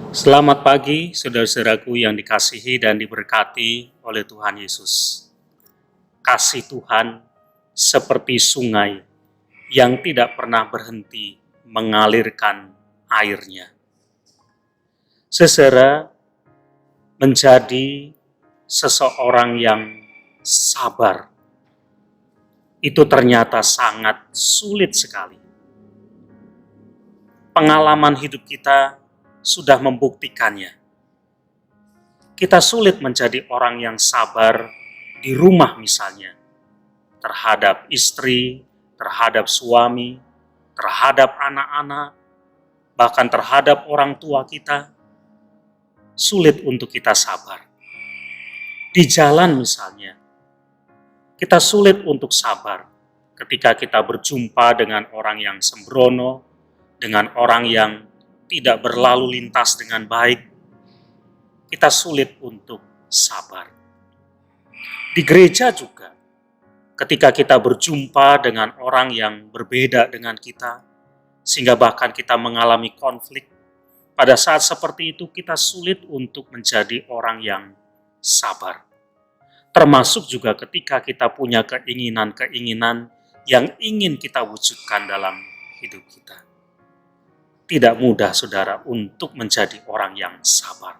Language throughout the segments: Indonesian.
Selamat pagi, saudara-saudaraku yang dikasihi dan diberkati oleh Tuhan Yesus. Kasih Tuhan seperti sungai yang tidak pernah berhenti mengalirkan airnya. Saudara, menjadi seseorang yang sabar itu ternyata sangat sulit sekali. Pengalaman hidup kita sudah membuktikannya. Kita sulit menjadi orang yang sabar di rumah misalnya, terhadap istri, terhadap suami, terhadap anak-anak, bahkan terhadap orang tua kita. Sulit untuk kita sabar. Di jalan misalnya, kita sulit untuk sabar ketika kita berjumpa dengan orang yang sembrono, dengan orang yang tidak berlalu lintas dengan baik. Kita sulit untuk sabar. Di gereja juga, ketika kita berjumpa dengan orang yang berbeda dengan kita, sehingga bahkan kita mengalami konflik, pada saat seperti itu kita sulit untuk menjadi orang yang sabar. Termasuk juga ketika kita punya keinginan-keinginan yang ingin kita wujudkan dalam hidup kita. Tidak mudah, saudara, untuk menjadi orang yang sabar.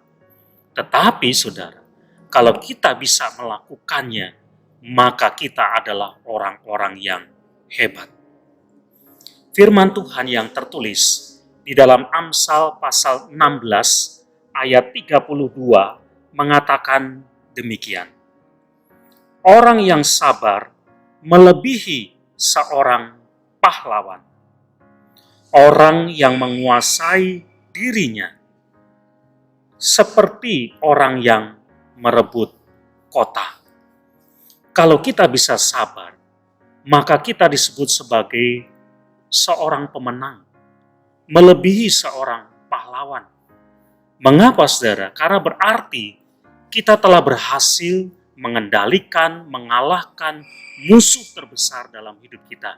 Tetapi, saudara, kalau kita bisa melakukannya, maka kita adalah orang-orang yang hebat. Firman Tuhan yang tertulis di dalam Amsal pasal 16 ayat 32 mengatakan demikian. Orang yang sabar melebihi seorang pahlawan. Orang yang menguasai dirinya seperti orang yang merebut kota. Kalau kita bisa sabar, maka kita disebut sebagai seorang pemenang, melebihi seorang pahlawan. Mengapa, saudara? Karena berarti kita telah berhasil mengendalikan, mengalahkan musuh terbesar dalam hidup kita,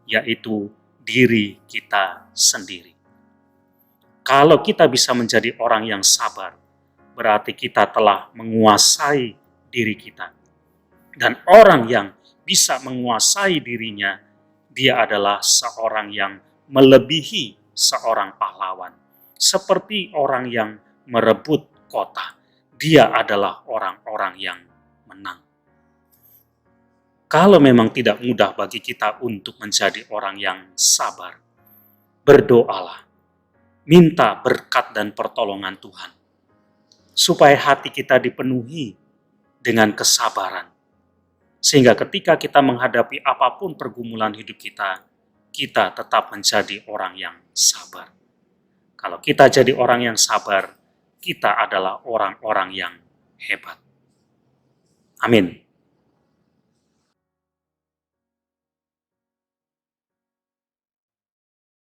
yaitu diri kita sendiri. Kalau kita bisa menjadi orang yang sabar, berarti kita telah menguasai diri kita. Dan orang yang bisa menguasai dirinya, dia adalah seorang yang melebihi seorang pahlawan. Seperti orang yang merebut kota, dia adalah orang-orang yang menang. Kalau memang tidak mudah bagi kita untuk menjadi orang yang sabar, berdoalah. Minta berkat dan pertolongan Tuhan, supaya hati kita dipenuhi dengan kesabaran. Sehingga ketika kita menghadapi apapun pergumulan hidup kita, kita tetap menjadi orang yang sabar. Kalau kita jadi orang yang sabar, kita adalah orang-orang yang hebat. Amin.